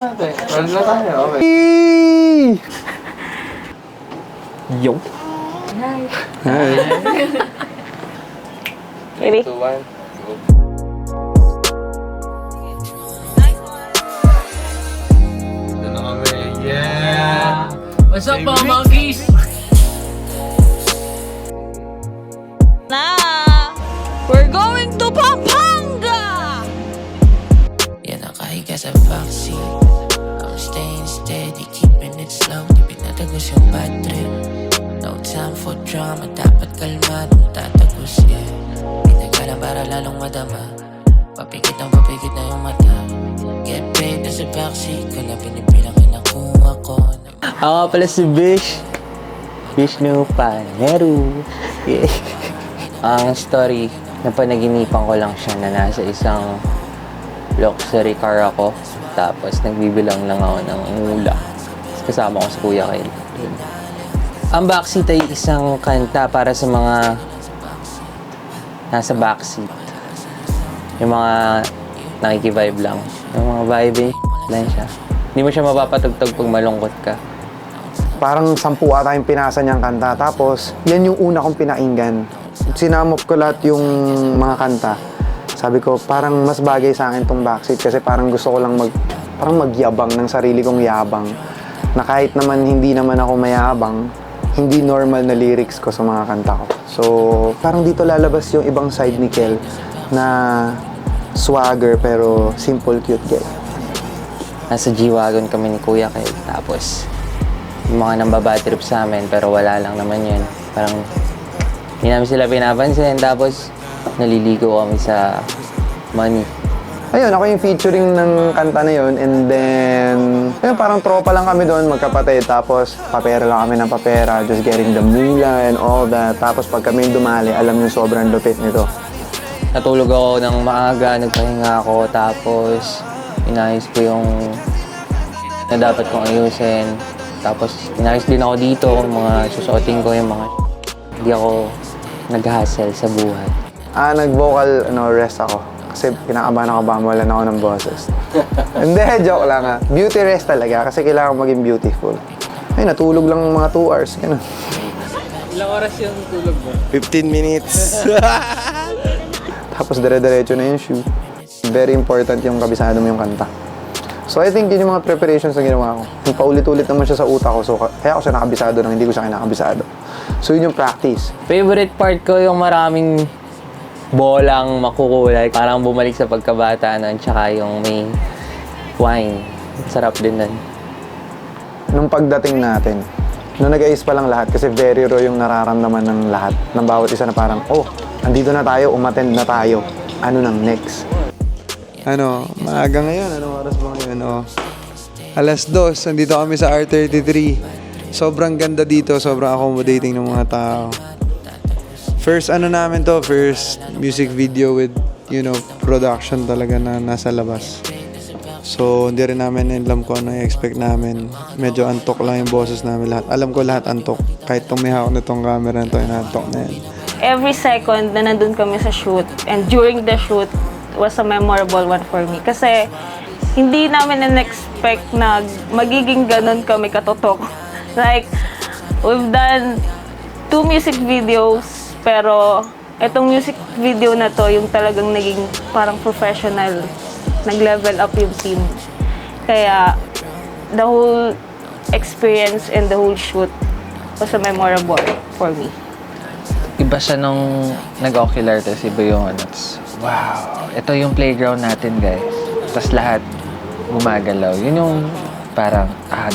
Okay, roll na tayo. Okay. Yo. Hi. Hi. Ready? 2, 1, go. Ito na kami. Yeah! What's up, mga monkeys? Na! We're going to Pampanga! Yan nakahiga sa backseat. I'm staying steady, keeping it slow. Di pinatagos yung bad trip. No time for drama, dapat kalmadong tatagos, yeah. Pinagalan para lalong madama. Papikit na yung mata. Get paid na sa backseat ko na pinipilang kinakuha ko. Ako pala si Bish. Vishnu Panero. Yeah. Ang story, napanaginipan ko lang siya na nasa isang luxury car ako. Tapos nagbibilang lang ako ng mula. Kasama ko si Kuya Kyle. Ang backseat ay isang kanta para sa mga nasa backseat. Yung mga nakikivibe lang. Yung mga vibing lang siya. Hindi mo siya mapapatugtog pag malungkot ka. Parang 10 ata yung pinasa niyang kanta. Tapos, yan yung una kong pinakinggan. Sinamop ko lahat yung mga kanta. Sabi ko, parang mas bagay sa akin tong backseat kasi parang gusto ko lang parang magyabang ng sarili kong yabang. Na kahit naman hindi naman ako mayabang, hindi normal na lyrics ko sa mga kanta ko. So, parang dito lalabas yung ibang side ni Kel na swagger pero simple, cute Kel. Nasa G-Wagon kami ni Kuya Kyle. Tapos, yung mga nambabad trip sa amin, pero wala lang naman yun. Parang, hindi namin sila pinapansin. Tapos, naliligo kami sa money. Ayun, ako yung featuring ng kanta na yun. And then, ayun, parang tropa lang kami doon, magkapatid. Tapos, papera lang kami ng papera. Just getting the mula and all that. Tapos, pag kami dumali, alam yung sobrang lupit nito. Natulog ako ng maaga, nagpahinga ako. Tapos, inayos ko yung na dapat kong ayusin. Tapos, inayos din ako dito, yung mga susuotin ko, yung mga hindi ako nag-hustle sa buhay. Nag-vocal rest ako. Kasi kinakabahan ako ba wala na ako ng boses. Hindi, joke lang ha. Beauty rest talaga kasi kailangan maging beautiful. Ay, natulog lang mga 2 hours. Ganun. Ilang oras yung tulog mo? 15 minutes. Tapos dire-diretso na yung shoot. Very important yung kabisado mo yung kanta. So I think yun yung mga preparations na ginawa ko. Yung paulit-ulit naman siya sa utak ko. So kaya ako siya nakabisado nang hindi ko siya kinakabisado. So yun yung practice. Favorite part ko yung maraming bolang makukulay. Parang bumalik sa pagkabata nun. Tsaka yung may wine. Sarap din nun. Nung pagdating natin, nung nag-ayos pa lang lahat, kasi very raw yung nararamdaman ng lahat. Ng bawat isa na parang, oh, andito na tayo, umattend na tayo. Ano nang next? Maaga ngayon. Anong oras ba ngayon? Alas 2, andito kami sa R33. Sobrang ganda dito, sobrang accommodating ng mga tao. First music video with, production talaga na nasa labas. So, hindi rin namin alam kung ano i-expect namin. Medyo antok lang yung boses namin lahat. Alam ko lahat antok. Kahit tumihawak na tong camera na to, inantok na yan. Every second na nandun kami sa shoot and during the shoot was a memorable one for me. Kasi hindi namin in-expect na magiging ganun kami katotok. Like, we've done 2 music videos, pero itong music video na to, yung talagang naging parang professional. Nag-level up yung team. Kaya, the whole experience and the whole shoot was a memorable for me. Iba siya nung nag-ocular, tapos iba yung wow, ito yung playground natin, guys. Tapos lahat gumagalaw. Yun yung parang,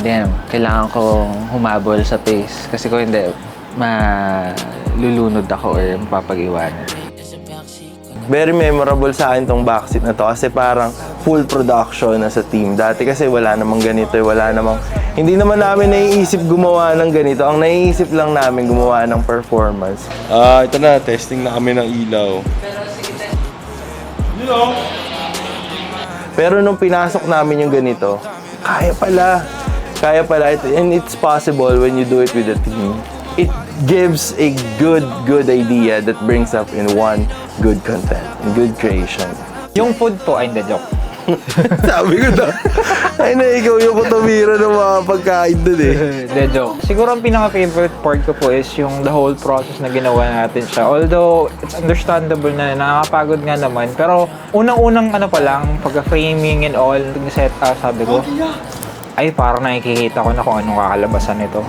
damn, kailangan kong humabol sa pace. Kasi kung hindi, malulunod ako or mapapag-iwanan. Very memorable sa akin tong backseat na to kasi parang full production na sa team. Dati kasi wala namang ganito, hindi naman namin naiisip gumawa ng ganito. Ang naiisip lang namin gumawa ng performance. Ito na, testing na kami ng ilaw. Pero nung pinasok namin yung ganito, kaya pala. And it's possible when you do it with a team. It gives a good idea that brings up in one good content, good creation. Yung food po, ay hindi, joke. Sabi ko na, ay na ikaw yung kutumira ng mga pagkain dun eh. De joke. Siguro ang pinaka-favorite part ko po is yung the whole process na ginawa natin siya. Although, it's understandable na nakakapagod nga naman. Pero, unang-unang ano pa lang, pagka-framing and all, set up, sabi ko, ay parang nakikita ko na kung anong kakalabasan nito.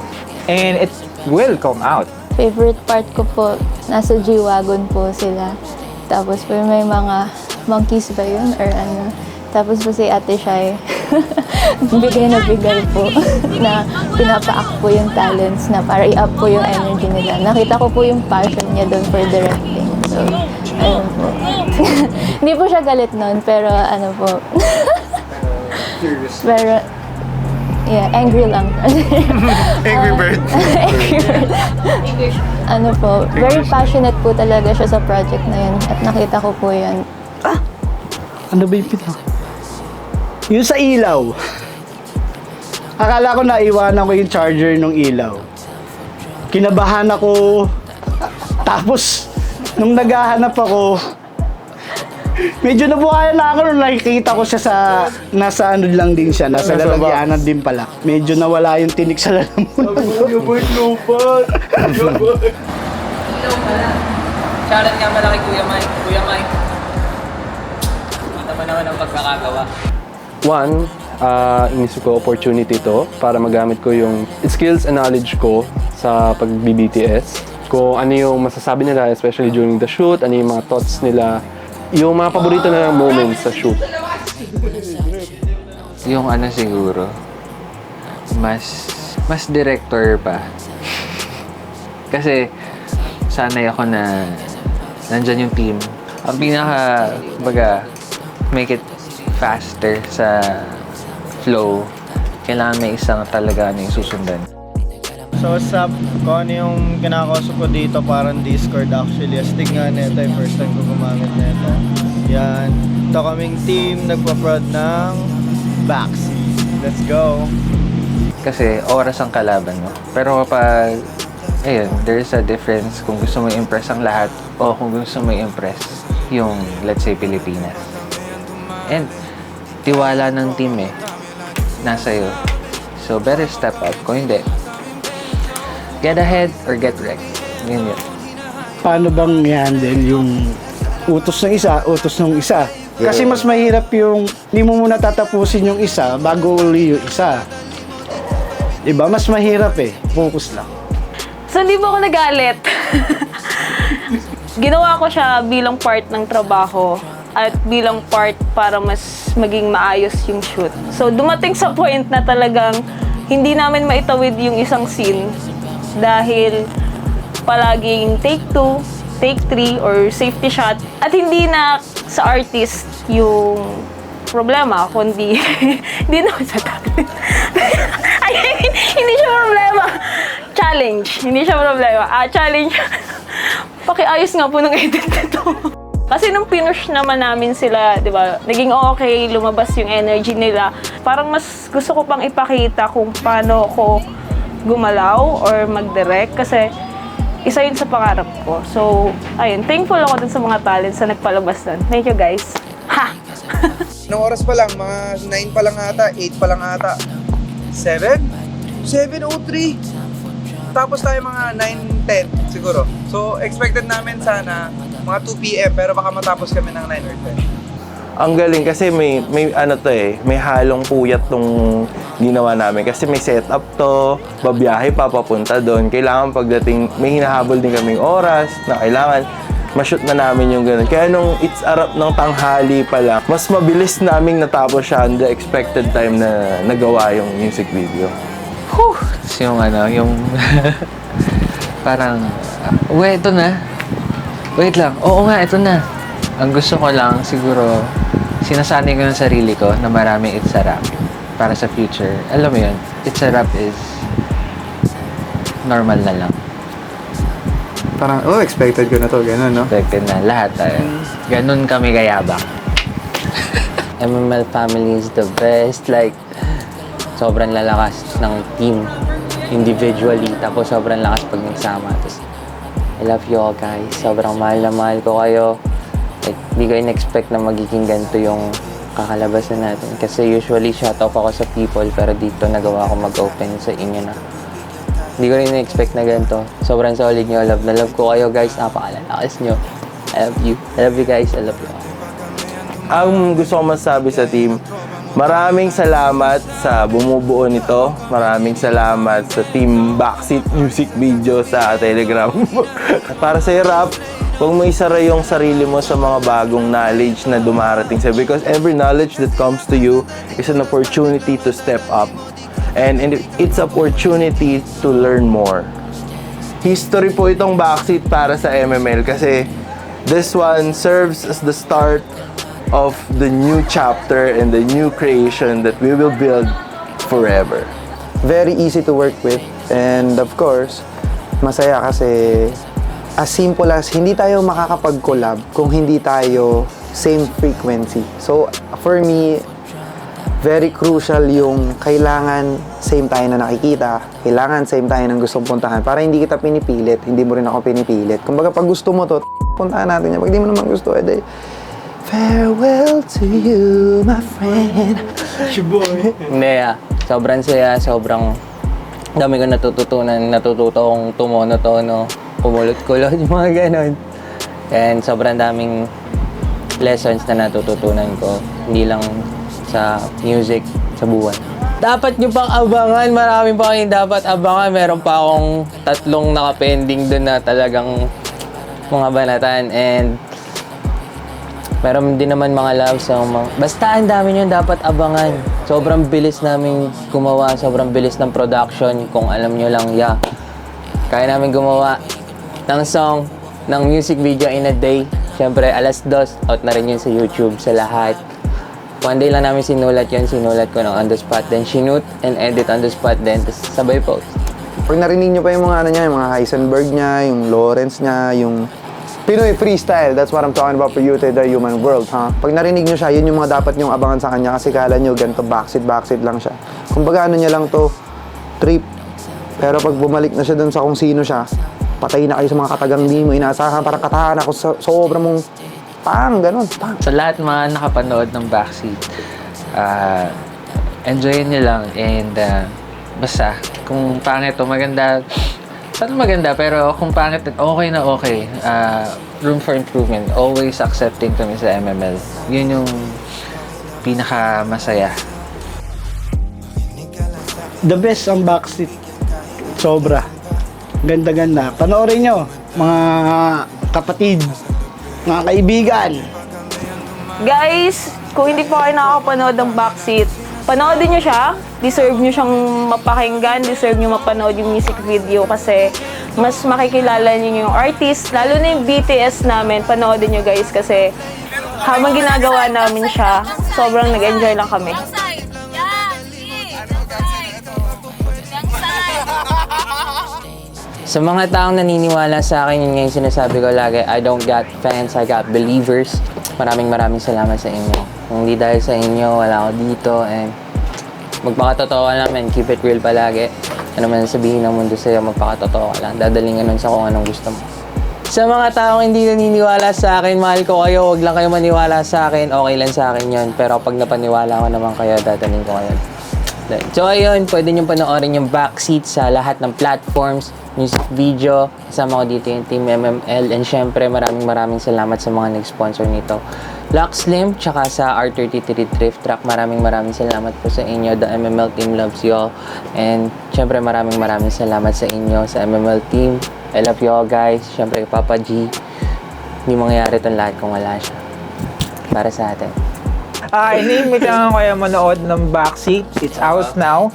And it will come out. Favorite part ko po, nasa G-Wagon po sila. Tapos po may mga monkeys ba yun or ano. Tapos po si Ate Shai, bigay na bigay po na pinapaak po yung talents na para i-up po yung energy nila. Nakita ko po yung passion niya doon for directing. So, ayun po. Hindi po siya galit noon, pero ano po. Pero, yeah, angry lang. Angry bird. Angry bird. Ano po, very passionate po talaga siya sa project na yun. At nakita ko po yun. Ano ba yung pito? Yung sa ilaw. Akala ko naiwanan ko yung charger ng ilaw. Kinabahan ako. Tapos, nung naghahanap ako, medyo nabuhayan na ako nung nakikita ko siya sa, nasa ano lang din siya, nasa lalagyanan din pala. Medyo nawala yung tinik sa lalamunan. Shoutout nga pala kay Kuya Mike. Kuya Mike. Kita mo naman ang pagkakagawa. One, inisip ko opportunity to para magamit ko yung skills and knowledge ko sa pag-BBTS. Kung ano yung masasabi nila, especially during the shoot, ano yung mga thoughts nila, yung mga paborito na moments sa shoot. Yung ano siguro, mas director pa. Kasi sanay ako na nandyan yung team. Ang make it faster sa flow. Kailangan may isang talaga yung susundan. So what's up? Kung ano yung kinakausap ko dito, parang Discord actually. Astig nga nito, yung first time ko gumamit nito. Yan. Ito kaming team, nagpa-prod ng Backseat. Let's go! Kasi oras ang kalaban mo. Pero kapag, ayun, there's a difference kung gusto mo i-impress ang lahat o kung gusto mo i-impress yung, let's say, Pilipinas. And, tiwala ng team nasa iyo. So, better step up. Kung hindi, get ahead or get wrecked. Yun. Paano bang i-handle yung utos ng isa, utos ng isa? Kasi mas mahirap yung hindi mo muna tatapusin yung isa bago uli yung isa. Diba? Mas mahirap focus lang. So, hindi po ako nagalit. Ginawa ko siya bilang part ng trabaho at bilang part para mas maging maayos yung shoot. So, dumating sa point na talagang hindi namin maitawid yung isang scene dahil palaging take 2, take 3, or safety shot. At hindi na sa artist yung problema, kundi hindi na sa talent. Hindi siya problema. Challenge. Hindi siya problema. Challenge. Pakiayos nga po ng edit nito. Kasi nung pinush naman namin sila, di ba, naging okay, lumabas yung energy nila. Parang mas gusto ko pang ipakita kung paano ako gumalaw or mag-direct kasi isa yun sa pangarap ko. So, ayun, thankful ako dun sa mga talents na nagpalabas nun. Thank you guys. Ha! Nung oras pa lang, mga 9 pa lang ata, 8 pa lang ata. 7? 7:03. Tapos tayo mga 9:10 siguro. So, expected namin sana mga 2 p.m. pero baka matapos kami ng 9 or 10. Ang galing kasi may ano to may halong puyat tong ginawa namin kasi may setup to, babiyahe pa papunta doon. Kailangan pagdating, may hinahabol din kaming oras na kailangan ma-shoot na namin yung ganun. Kaya nung it's arap ng tanghali pa lang, mas mabilis naming natapos siya on the expected time na nagawa yung music video. Whew! Tapos yung yung parang, ito na. Wait lang. Oo nga, ito na. Ang gusto ko lang, siguro, sinasanay ko ng sarili ko na maraming it's a rap para sa future. Alam mo yun, it's a rap is normal na lang. Parang, expected ko na to, gano'n, no? Expected na. Lahat tayo. Ganun kami kayabang. MML family is the best. Like, sobrang lalakas ng team individually. Tapos sobrang lakas pag nagsama. Tapos, I love you all guys. Sobrang mahal na mahal ko kayo. Like, di ko in-expect na magiging ganito yung kakalabasan natin. Kasi usually shut off ako sa people, pero dito nagawa ko mag-open sa inyo na. Hindi ko rin na-expect na ganito. Sobrang solid nyo. Love na love ko kayo guys. Napakalalakas nyo. I love you. I love you guys. I love you. Ang gusto ko masabi sa team, maraming salamat sa bumubuo nito. Maraming salamat sa Team Backseat Music Video sa Telegram. Para sa rap, huwag mo isara yung sarili mo sa mga bagong knowledge na dumarating sa'yo. Because every knowledge that comes to you is an opportunity to step up. And it's opportunity to learn more. History po itong Backseat para sa MML kasi this one serves as the start of the new chapter and the new creation that we will build forever. Very easy to work with, and of course, masaya kasi as simple as hindi tayo makakapag-collab kung hindi tayo same frequency. So, for me, very crucial yung kailangan same tayo na nakikita, kailangan same tayo ng gustong puntahan para hindi kita pinipilit, hindi mo rin ako pinipilit. Kumbaga, pag gusto mo to, puntahan natin yan. Pag di mo naman gusto, edi, farewell to you, my friend. Hindi sobrang saya, sobrang dami ko natututo akong tumono-tono, kumulot-kulot, yung mga ganon. And sobrang daming lessons na natututunan ko, hindi lang sa music, sa buwan. Dapat nyo pang abangan, marami pa kayong dapat abangan. Meron pa akong 3 naka-pending dun na talagang mga banatan. And meron din naman mga love song. Basta ang dami nyo dapat abangan. Sobrang bilis namin gumawa, sobrang bilis ng production. Kung alam nyo lang, kaya namin gumawa ng song, ng music video in a day. Siyempre, 2:00, out na rin yun sa YouTube, sa lahat. One day lang namin sinulat ko ng on the spot, then shoot and edit on the spot, then sabay post. Pag narinig nyo pa yung mga niya, yung mga Heisenberg niya, yung Lawrence niya, yung Pinoy freestyle, that's what I'm talking about for you to the human world, ha? Pag narinig nyo siya, yun yung mga dapat nyong abangan sa kanya kasi kala nyo ganito backseat lang siya. Kumbaga ano niya lang to, trip. Pero pag bumalik na siya dun sa kung sino siya, patay na kayo sa mga katagang di mo inaasahan, parang katahan ako sa sobrang mong ganun. Sa lahat mga nakapanood ng Backseat, enjoyin nyo lang and basta, kung pangit o maganda, sana maganda, pero kung pangit, okay na okay. Room for improvement. Always accepting kami sa MML. Yun yung pinaka-masaya. The best ang Backseat. Sobra. Ganda-ganda. Panoorin nyo, mga kapatid, mga kaibigan. Guys, kung hindi pa kayo nakakapanood ng Backseat, panoodin nyo siya. Deserve nyo siyang mapakinggan, deserve nyo mapanood yung music video kasi mas makikilala nyo yung artist, lalo na yung BTS namin. Panoodin nyo guys kasi habang ginagawa namin siya, sobrang nag-enjoy lang kami. Sa mga taong naniniwala sa akin, yun nga yung sinasabi ko lagi, I don't got fans, I got believers. Maraming salamat sa inyo. Kung hindi dahil sa inyo, wala ako dito. And magpakatotoo ka namin, keep it real palagi. Ano man sabihin ng mundo sa'yo, magpakatotoo ka lang. Dadaling nun sa kung anong gusto mo. Sa mga taong hindi naniniwala sa akin, mahal ko kayo, huwag lang kayo maniwala sa akin, okay lang sa akin yun. Pero pag napaniwala ko naman kayo, dadaling ko kayo. So ayun, pwede nyo panoorin yung Backseat sa lahat ng platforms, music video, kasama ko dito yung Team MML, and syempre maraming salamat sa mga nag-sponsor nito. Lux Slim, tsaka sa R33 Drift Track, maraming salamat po sa inyo. The MML team loves you all. And syempre maraming salamat sa inyo, sa MML team. I love you all guys. Syempre Papa G, hindi mangyayari itong lahat kung wala siya. Para sa atin. Ini-invite lang ako kayo manood ng Backseat. It's out now.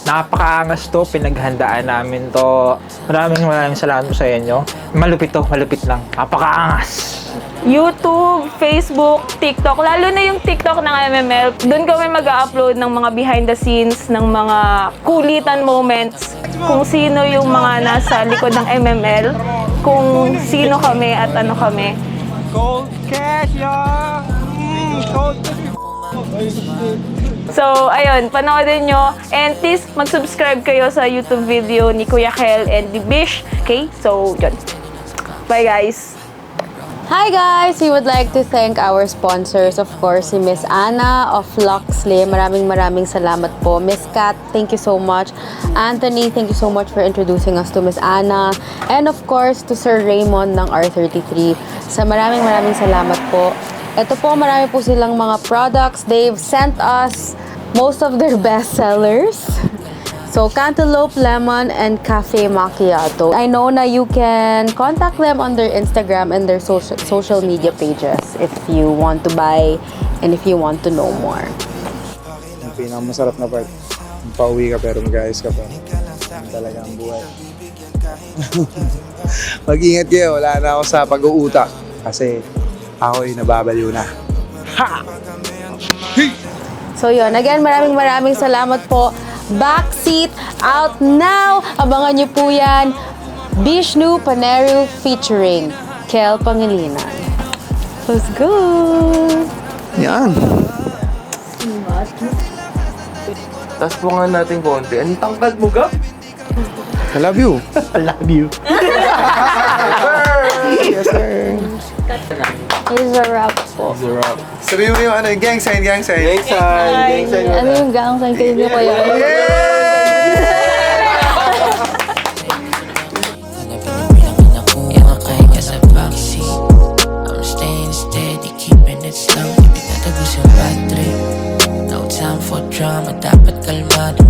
Napakaangas to. Pinaghandaan namin to. Maraming salamat sa inyo. Malupit to. Malupit lang. Napakaangas. YouTube, Facebook, TikTok, lalo na yung TikTok ng MML. Doon kami mag-upload ng mga behind the scenes, ng mga kulitan moments, kung sino yung mga nasa likod ng MML, kung sino kami at ano kami. Cold cash, y'all! Cold So, ayun, panoodin nyo. And please, mag-subscribe kayo sa YouTube video ni Kuya Kel and ni Bish. Okay? So, yun. Bye, guys! Hi guys! We would like to thank our sponsors, of course, si Miss Anna of Luxley. Maraming salamat po. Miss Kat, thank you so much. Anthony, thank you so much for introducing us to Miss Anna. And of course, to Sir Raymond ng R33. Sa maraming salamat po. Ito po, marami po silang mga products. They've sent us most of their best sellers. So, Cantaloupe Lemon and Cafe Macchiato. I know na you can contact them on their Instagram and their social media pages if you want to buy and if you want to know more. Ang pinakamasarap na part, pauwi ka pero mag-ayos ka pa. Yan talaga ang buhay. Mag-ingat kayo, wala na ako sa pag-uutak. Kasi ako'y nababaliw na. Ha! So yun, again, maraming salamat po. Backseat out now! Abangan nyo po yan. Bishnu Paneru featuring Kel Pangilinan. Let's go! Yan. Tapos po nga natin konti. Ang tangkad mo, Gap? I love you. I love you. Yes, sir. It's a wrap po. It's a wrap. Sabihin mo yung ano, gang sign. Gang sign. Ano yung gang sign kayo niyo ko yun? Nakahiga sa backseat. I'm staying steady, keeping it slow. Di pinatagos yung battery. No time for drama, dapat kalmado.